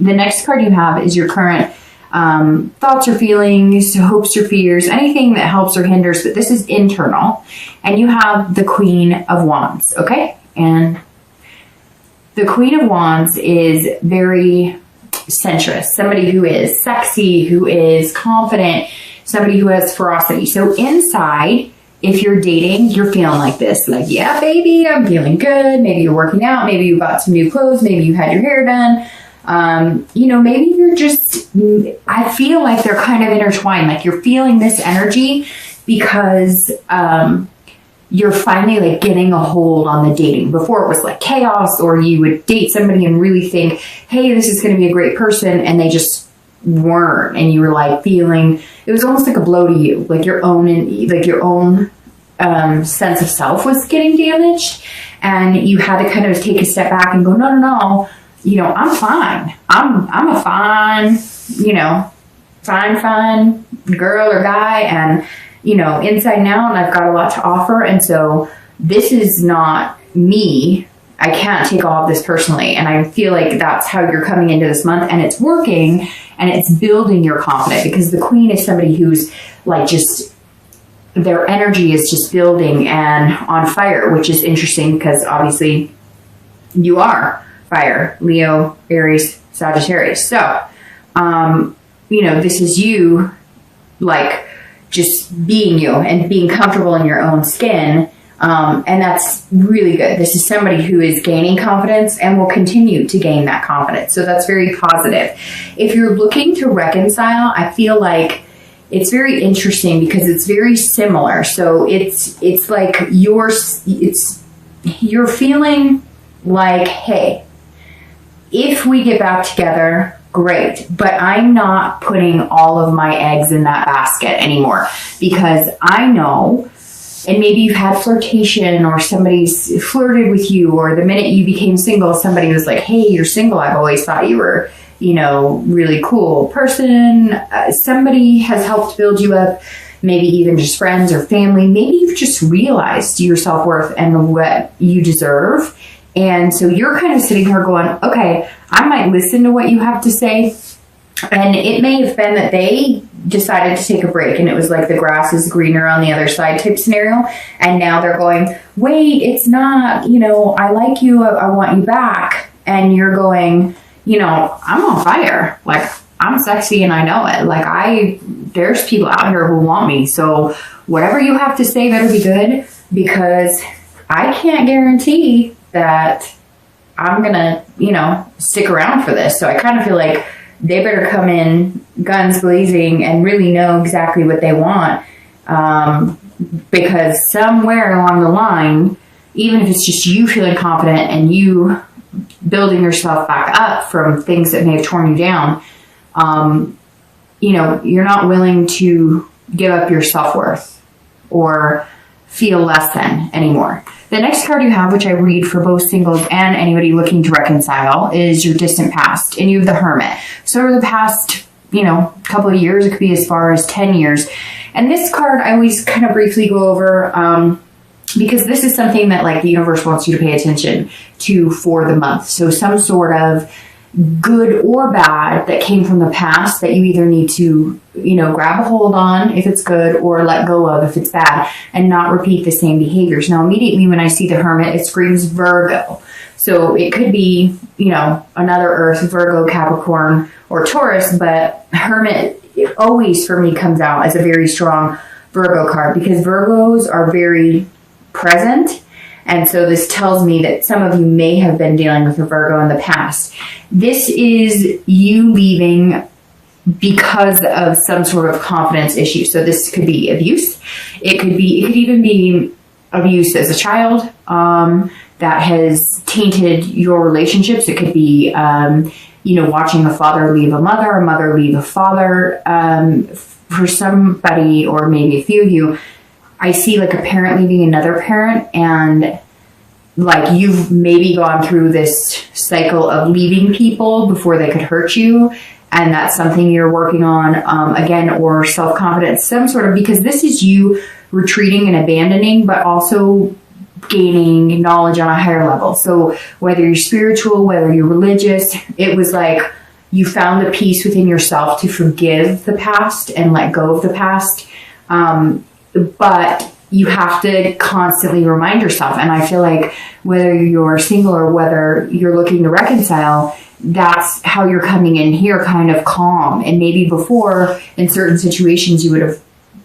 The next card you have is your current thoughts or feelings, hopes or fears, anything that helps or hinders, but this is internal. And you have the Queen of Wands, okay? And the Queen of Wands is very sensuous, somebody who is sexy, who is confident, somebody who has ferocity. So inside, if you're dating, you're feeling like this, like, yeah, baby, I'm feeling good. Maybe you're working out. Maybe you bought some new clothes. Maybe you had your hair done. You know, maybe you're just, I feel like they're kind of intertwined. Like you're feeling this energy because you're finally like getting a hold on the dating. Before it was like chaos, or you would date somebody and really think, hey, this is going to be a great person. And they just weren't. And you were like feeling, it was almost like a blow to you, like your own sense of self was getting damaged. And you had to kind of take a step back and go, no, you know, I'm fine. I'm a fine, you know, fine girl or guy. And, you know, inside and out, and I've got a lot to offer. And so this is not me. I can't take all of this personally. And I feel like that's how you're coming into this month, and it's working, and it's building your confidence, because the Queen is somebody who's like just, their energy is just building and on fire, which is interesting because obviously you are fire, Leo, Aries, Sagittarius. So, you know, this is you like just being you and being comfortable in your own skin. And that's really good. This is somebody who is gaining confidence and will continue to gain that confidence. So that's very positive. If you're looking to reconcile, I feel like it's very interesting because it's very similar. So it's like you're feeling like, hey, if we get back together, great, but I'm not putting all of my eggs in that basket anymore, because I know, and maybe you've had flirtation, or somebody's flirted with you, or the minute you became single, somebody was like, hey, you're single. I've always thought you were, you know, really cool person. Somebody has helped build you up, maybe even just friends or family. Maybe you've just realized your self-worth and what you deserve. And so you're kind of sitting here going, okay, I might listen to what you have to say. And it may have been that they decided to take a break, and it was like the grass is greener on the other side type scenario. And now they're going, wait, it's not, you know, I like you, I want you back. And you're going, you know, I'm on fire. Like, I'm sexy and I know it. Like, there's people out here who want me. So whatever you have to say better be good, because I can't guarantee that I'm gonna, you know, stick around for this. So I kind of feel like they better come in guns blazing and really know exactly what they want. Because somewhere along the line, even if it's just you feeling confident and you building yourself back up from things that may have torn you down, you know, you're not willing to give up your self-worth or feel less than anymore. The next card you have, which I read for both singles and anybody looking to reconcile, is your distant past. And you have the Hermit. So over the past, you know, couple of years, it could be as far as 10 years. And this card I always kind of briefly go over because this is something that like the universe wants you to pay attention to for the month. So some sort of good or bad that came from the past that you either need to, you know, grab a hold on if it's good, or let go of if it's bad, and not repeat the same behaviors. Now, immediately when I see the Hermit, it screams Virgo. So it could be, you know, another Earth, Virgo, Capricorn, or Taurus, but Hermit always for me comes out as a very strong Virgo card, because Virgos are very present. And so this tells me that some of you may have been dealing with a Virgo in the past. This is you leaving because of some sort of confidence issue. So this could be abuse. It could even be abuse as a child that has tainted your relationships. It could be, you know, watching a father leave a mother leave a father. For somebody, or maybe a few of you, I see like a parent leaving another parent, and like you've maybe gone through this cycle of leaving people before they could hurt you. And that's something you're working on again, or self-confidence, some sort of, because this is you retreating and abandoning, but also gaining knowledge on a higher level. So whether you're spiritual, whether you're religious, it was like You found the peace within yourself to forgive the past and let go of the past. But you have to constantly remind yourself. And I feel like whether you're single or whether you're looking to reconcile, that's how you're coming in here kind of calm. And maybe before, in certain situations, you would have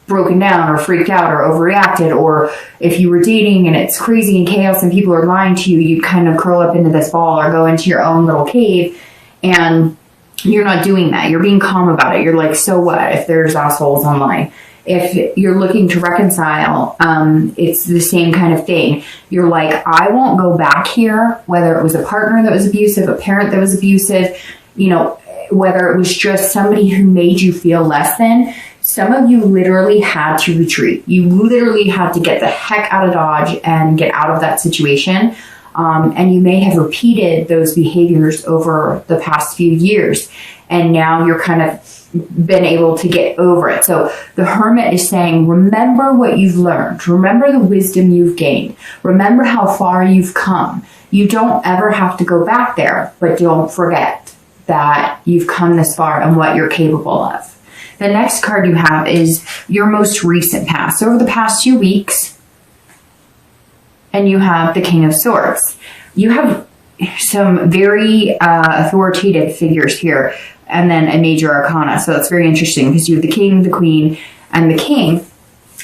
broken down or freaked out or overreacted, or if you were dating and it's crazy and chaos and people are lying to you, you'd kind of curl up into this ball or go into your own little cave. And you're not doing that. You're being calm about it. You're like, so what if there's assholes online? If you're looking to reconcile, it's the same kind of thing. You're like, I won't go back here, whether it was a partner that was abusive, a parent that was abusive, you know, whether it was just somebody who made you feel less than. Some of you literally had to retreat. You literally had to get the heck out of Dodge and get out of that situation. And you may have repeated those behaviors over the past few years. And now you're kind of been able to get over it. So the Hermit is saying, remember what you've learned. Remember the wisdom you've gained. Remember how far you've come. You don't ever have to go back there, but don't forget that you've come this far and what you're capable of. The next card you have is your most recent past. So over the past few weeks, and you have the King of Swords. You have some very authoritative figures here, and then a major arcana. So it's very interesting because you have the King, the Queen, and the King,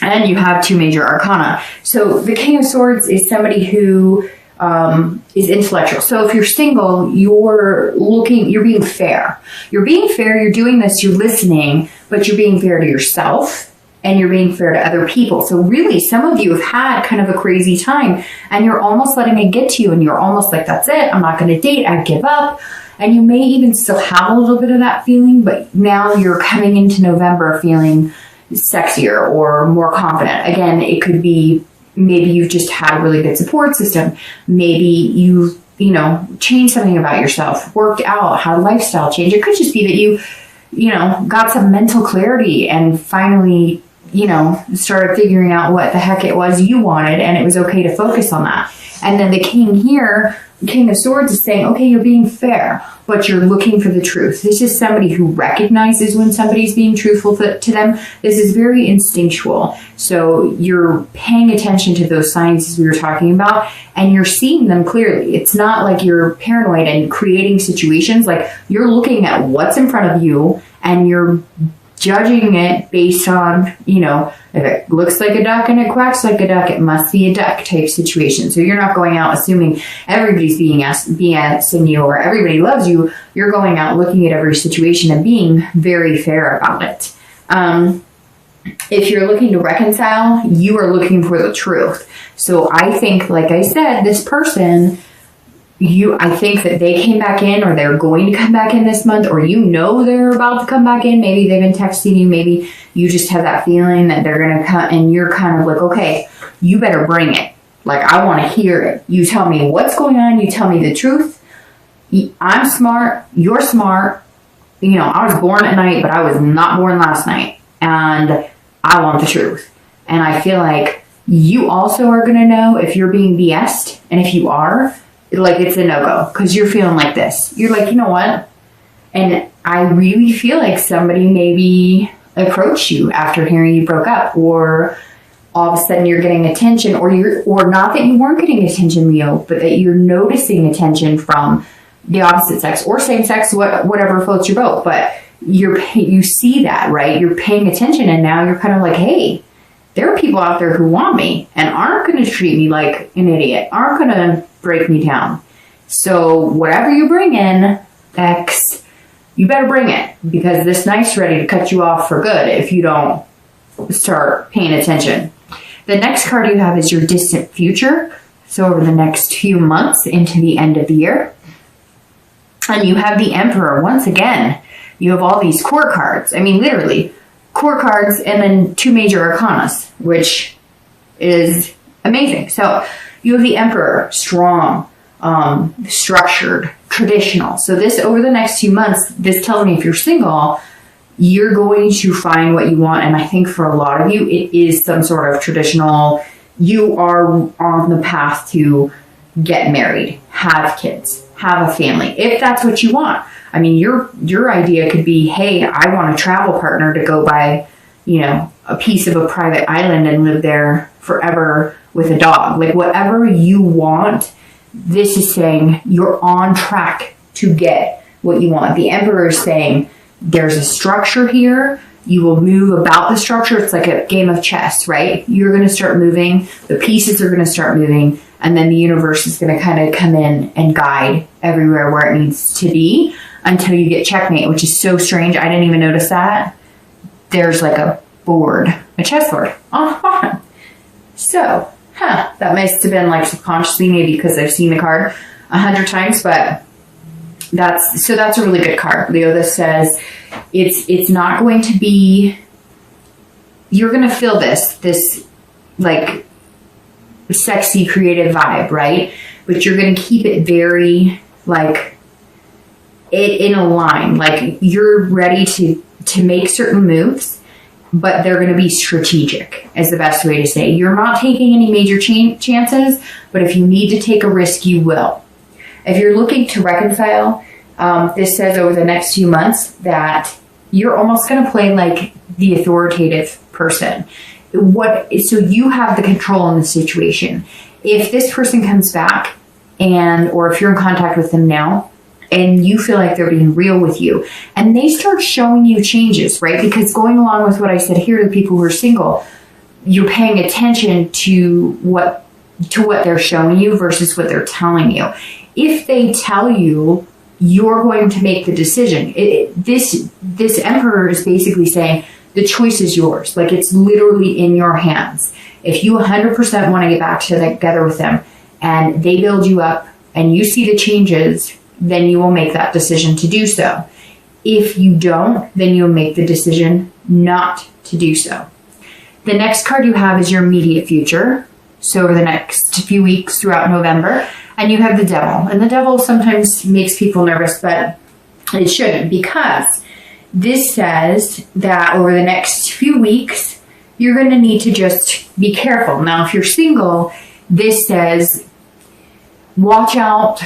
and you have two major arcana. So the King of Swords is somebody who is intellectual. So if you're single, you're being fair. You're being fair, you're doing this, you're listening, but you're being fair to yourself and you're being fair to other people. So really, some of you have had kind of a crazy time and you're almost letting it get to you and you're almost like, that's it, I'm not going to date, I give up. And you may even still have a little bit of that feeling, but now you're coming into November feeling sexier or more confident. Again, it could be maybe you've just had a really good support system. Maybe you've, changed something about yourself, worked out, had a lifestyle change. It could just be that you got some mental clarity and finally, started figuring out what the heck it was you wanted, and it was okay to focus on that. And then the King here, King of Swords, is saying, okay, you're being fair, but you're looking for the truth. This is somebody who recognizes when somebody's being truthful to them. This is very instinctual. So you're paying attention to those signs as we were talking about, and you're seeing them clearly. It's not like you're paranoid and creating situations. Like, you're looking at what's in front of you and you're judging it based on, if it looks like a duck and it quacks like a duck, it must be a duck type situation. So you're not going out assuming everybody's BSing you or everybody loves you. You're going out looking at every situation and being very fair about it. If you're looking to reconcile, you are looking for the truth. So I think, like I said, this person, I think that they came back in, or they're going to come back in this month, or they're about to come back in. Maybe they've been texting you. Maybe you just have that feeling that they're going to come, and you're kind of like, okay, you better bring it. Like, I want to hear it. You tell me what's going on. You tell me the truth. I'm smart. You're smart. I was born at night, but I was not born last night. And I want the truth. And I feel like you also are going to know if you're being BS'd. And if you are, like, it's a no-go because you're feeling like this. You're like, you know what? And I really feel like somebody maybe approached you after hearing you broke up, or all of a sudden you're getting attention, or not that you weren't getting attention, Leo, but that you're noticing attention from the opposite sex or same sex, whatever floats your boat. But you see that, right? You're paying attention, and now you're kind of like, hey, there are people out there who want me and aren't going to treat me like an idiot, aren't going to break me down. So whatever you bring in, X, you better bring it, because this night's ready to cut you off for good if you don't start paying attention. The next card you have is your distant future. So over the next few months into the end of the year. And you have the Emperor. Once again, you have all these core cards. I mean, literally, core cards and then two major arcanas, which is amazing. So you have the Emperor, strong, structured, traditional. So this, over the next few months, this tells me if you're single, you're going to find what you want. And I think for a lot of you, it is some sort of traditional, you are on the path to get married, have kids, have a family, if that's what you want. I mean, your idea could be, hey, I want a travel partner to go buy, a piece of a private island and live there forever with a dog. Like, whatever you want, this is saying you're on track to get what you want. The Emperor is saying there's a structure here. You will move about the structure. It's like a game of chess, right? You're going to start moving. The pieces are going to start moving. And then the universe is going to kind of come in and guide everywhere where it needs to be until you get checkmate, which is so strange. I didn't even notice that. There's like a board, a chessboard on the bottom. So, that must have been like subconsciously, maybe because I've seen the card 100 times, but that's a really good card, Leo. This says it's not going to be, you're going to feel this like sexy creative vibe, right? But you're going to keep it very like in a line. Like, you're ready to make certain moves, but they're going to be strategic, is the best way to say. You're not taking any major chances, but if you need to take a risk, you will. If you're looking to reconcile, this says over the next few months that you're almost going to play like the authoritative person. So you have the control in the situation. If this person comes back or if you're in contact with them now and you feel like they're being real with you and they start showing you changes, right? Because going along with what I said here, the people who are single, you're paying attention to what they're showing you versus what they're telling you. If they tell you, you're going to make the decision. This Emperor is basically saying the choice is yours. Like, it's literally in your hands. If you 100% want to get back together with them and they build you up and you see the changes, then you will make that decision to do so. If you don't, then you'll make the decision not to do so. The next card you have is your immediate future. So over the next few weeks throughout November, and you have the Devil. And the Devil sometimes makes people nervous, but it shouldn't, because this says that over the next few weeks, you're going to need to just be careful. Now, if you're single, this says watch out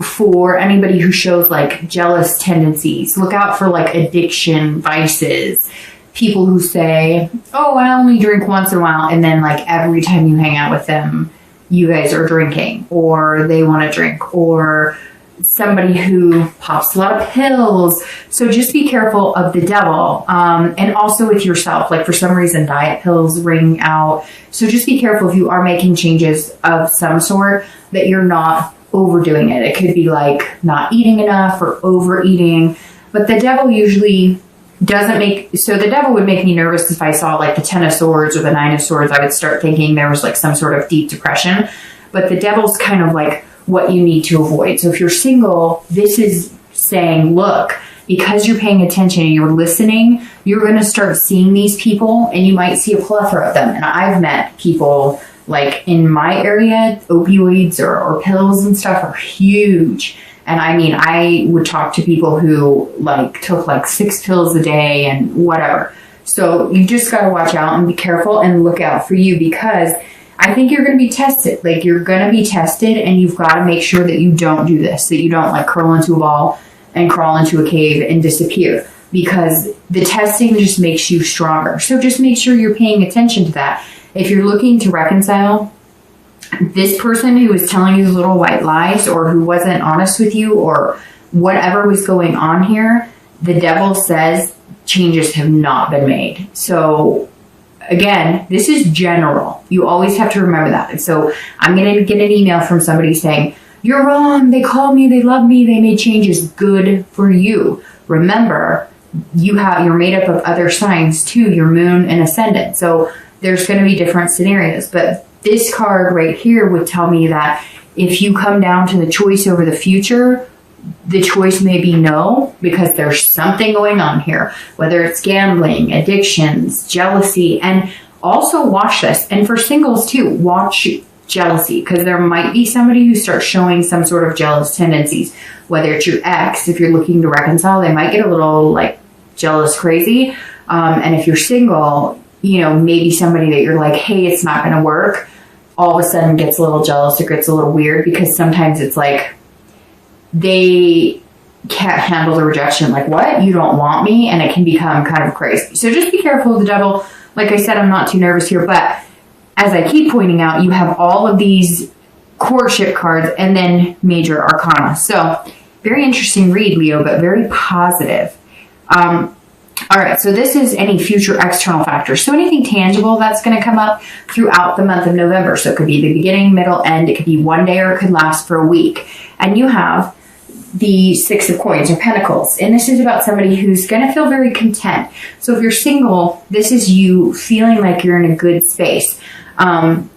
for anybody who shows like jealous tendencies. Look out for like addiction, vices. People who say, oh, I only drink once in a while. And then like every time you hang out with them, you guys are drinking, or they want to drink, or somebody who pops a lot of pills. So just be careful of the Devil. And also with yourself, like for some reason, diet pills ring out. So just be careful if you are making changes of some sort that you're not overdoing it. It could be like not eating enough or overeating, but the Devil usually so the Devil would make me nervous if I saw like the 10 of Swords or the 9 of Swords. I would start thinking there was like some sort of deep depression, but the Devil's kind of like what you need to avoid. So if you're single, this is saying, look, because you're paying attention and you're listening, you're going to start seeing these people and you might see a plethora of them. And I've met people like in my area, opioids or pills and stuff are huge. And I mean, I would talk to people who like took like 6 pills a day and whatever. So you just got to watch out and be careful and look out for you, because I think you're going to be tested. Like, you're going to be tested, and you've got to make sure that you don't do this, that you don't like curl into a ball and crawl into a cave and disappear, because the testing just makes you stronger. So just make sure you're paying attention to that. If you're looking to reconcile, this person who was telling you little white lies or who wasn't honest with you or whatever was going on here, the Devil says changes have not been made. So again, this is general. You always have to remember that. So I'm going to get an email from somebody saying, you're wrong. They called me. They love me. They made changes. Good for you. Remember, you're made up of other signs too, your moon and ascendant. So there's going to be different scenarios, but this card right here would tell me that if you come down to the choice over the future, the choice may be no, because there's something going on here, whether it's gambling, addictions, jealousy, and also watch this. And for singles too, watch jealousy, because there might be somebody who starts showing some sort of jealous tendencies, whether it's your ex. If you're looking to reconcile, they might get a little like jealous crazy. And if you're single, maybe somebody that you're like, hey, it's not going to work, all of a sudden gets a little jealous or gets a little weird, because sometimes it's like they can't handle the rejection. Like, what? You don't want me? And it can become kind of crazy. So just be careful of the devil. Like I said, I'm not too nervous here, but as I keep pointing out, you have all of these courtship cards and then major arcana. So very interesting read, Leo, but very positive. All right, so this is any future external factors. So anything tangible that's going to come up throughout the month of November. So it could be the beginning, middle, end. It could be one day or it could last for a week. And you have the Six of Coins or Pentacles. And this is about somebody who's going to feel very content. So if you're single, this is you feeling like you're in a good space.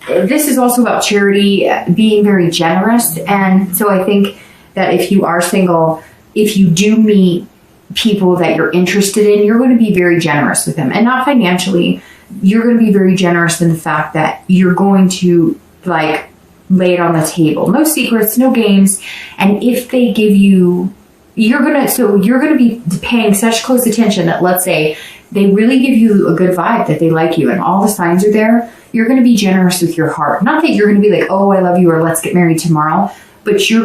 This is also about charity, being very generous. And so I think that if you are single, if you do meet people that you're interested in, you're going to be very generous with them. And not financially, you're going to be very generous in the fact that you're going to like lay it on the table. No secrets, no games. And if they give you, you're going to be paying such close attention that, let's say they really give you a good vibe that they like you and all the signs are there, you're going to be generous with your heart. Not that you're going to be like, oh, I love you, or let's get married tomorrow, but you're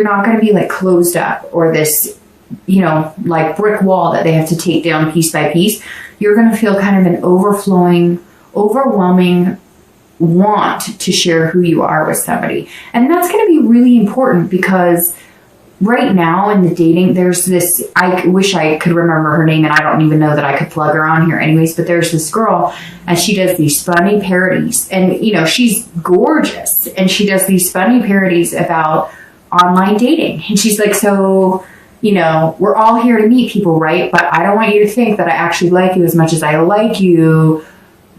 not going to be like closed up or this, like brick wall that they have to take down piece by piece. You're going to feel kind of an overwhelming want to share who you are with somebody. And that's going to be really important because right now in the dating, there's this, I wish I could remember her name and I don't even know that I could plug her on here anyways, but there's this girl and she does these funny parodies and, she's gorgeous and she does these funny parodies about online dating. And she's like, so, we're all here to meet people, right? But I don't want you to think that I actually like you as much as I like you,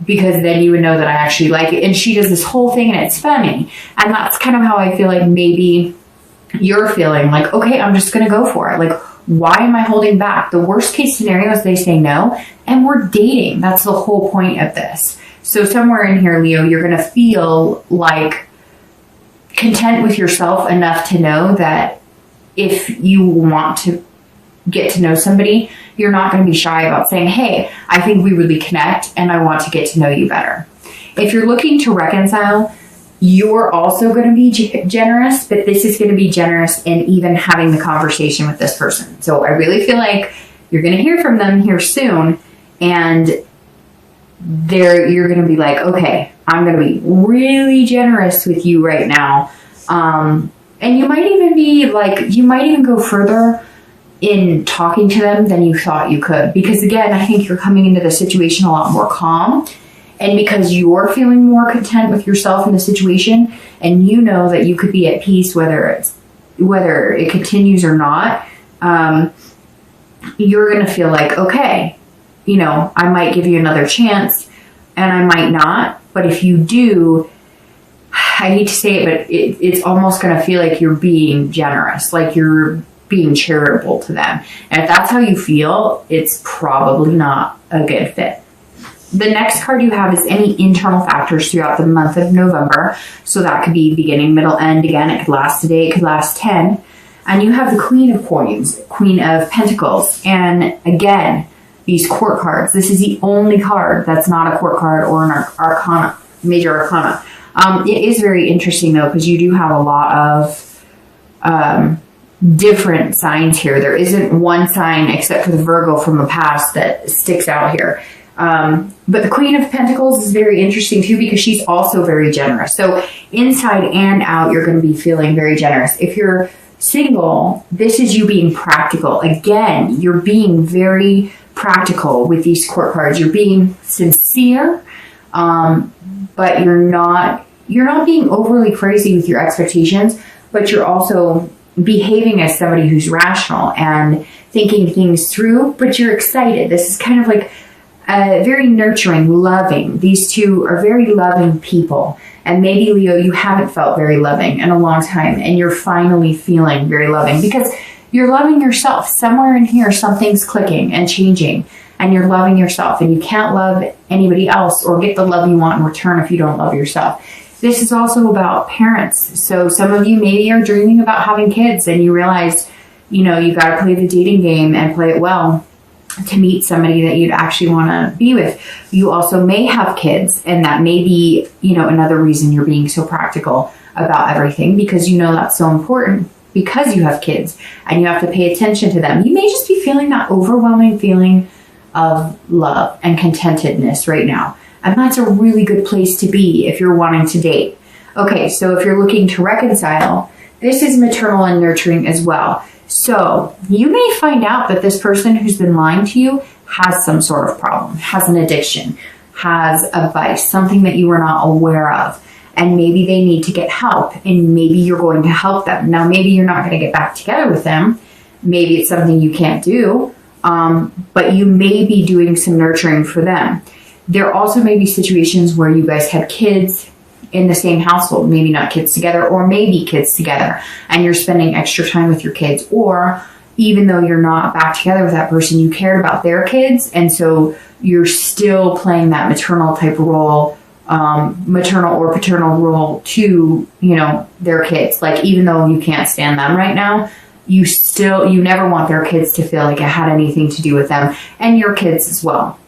because then you would know that I actually like it. And she does this whole thing and it's funny. And that's kind of how I feel like maybe you're feeling like, okay, I'm just going to go for it. Like, why am I holding back? The worst case scenario is they say no and we're dating. That's the whole point of this. So somewhere in here, Leo, you're going to feel like content with yourself enough to know that if you want to get to know somebody, you're not going to be shy about saying, hey, I think we really connect and I want to get to know you better. If you're looking to reconcile, you're also going to be generous, but this is going to be generous in even having the conversation with this person. So I really feel like you're going to hear from them here soon and you're going to be like, okay, I'm going to be really generous with you right now. And you might even be like, you might even go further in talking to them than you thought you could. Because again, I think you're coming into the situation a lot more calm. And because you're feeling more content with yourself in the situation, and you know that you could be at peace whether it continues or not, you're going to feel like, okay, I might give you another chance and I might not. But if you do, I hate to say it, but it's almost going to feel like you're being generous, like you're being charitable to them. And if that's how you feel, it's probably not a good fit. The next card you have is any internal factors throughout the month of November. So that could be beginning, middle, end. Again, it could last a day, it could last 10. And you have the Queen of Coins, Queen of Pentacles. And again, these court cards. This is the only card that's not a court card or an arcana, major arcana. It is very interesting though, because you do have a lot of different signs here. There isn't one sign except for the Virgo from the past that sticks out here. But the Queen of Pentacles is very interesting too, because she's also very generous. So inside and out, you're going to be feeling very generous. If you're single, this is you being practical. Again, you're being very practical with these court cards. You're being sincere, but you're not being overly crazy with your expectations, but you're also behaving as somebody who's rational and thinking things through, but you're excited. This is kind of like very nurturing, loving. These two are very loving people. And maybe, Leo, you haven't felt very loving in a long time, and you're finally feeling very loving because you're loving yourself. Somewhere in here, something's clicking and changing, and you're loving yourself, and you can't love anybody else or get the love you want in return if you don't love yourself. This is also about parents. So some of you maybe are dreaming about having kids, and you realize, you got to play the dating game and play it well to meet somebody that you'd actually want to be with. You also may have kids, and that may be, another reason you're being so practical about everything, because that's so important. because you have kids and you have to pay attention to them. You may just be feeling that overwhelming feeling of love and contentedness right now. And that's a really good place to be if you're wanting to date. Okay, so if you're looking to reconcile, this is maternal and nurturing as well. So you may find out that this person who's been lying to you has some sort of problem, has an addiction, has a vice, something that you were not aware of. And maybe they need to get help, and maybe you're going to help them. Now, maybe you're not going to get back together with them. Maybe it's something you can't do, but you may be doing some nurturing for them. There also may be situations where you guys had kids in the same household, maybe not kids together, or maybe kids together, and you're spending extra time with your kids. Or even though you're not back together with that person, you cared about their kids, and so you're still playing that maternal type role, maternal or paternal role to, their kids. Like, even though you can't stand them right now, you never want their kids to feel like it had anything to do with them, and your kids as well.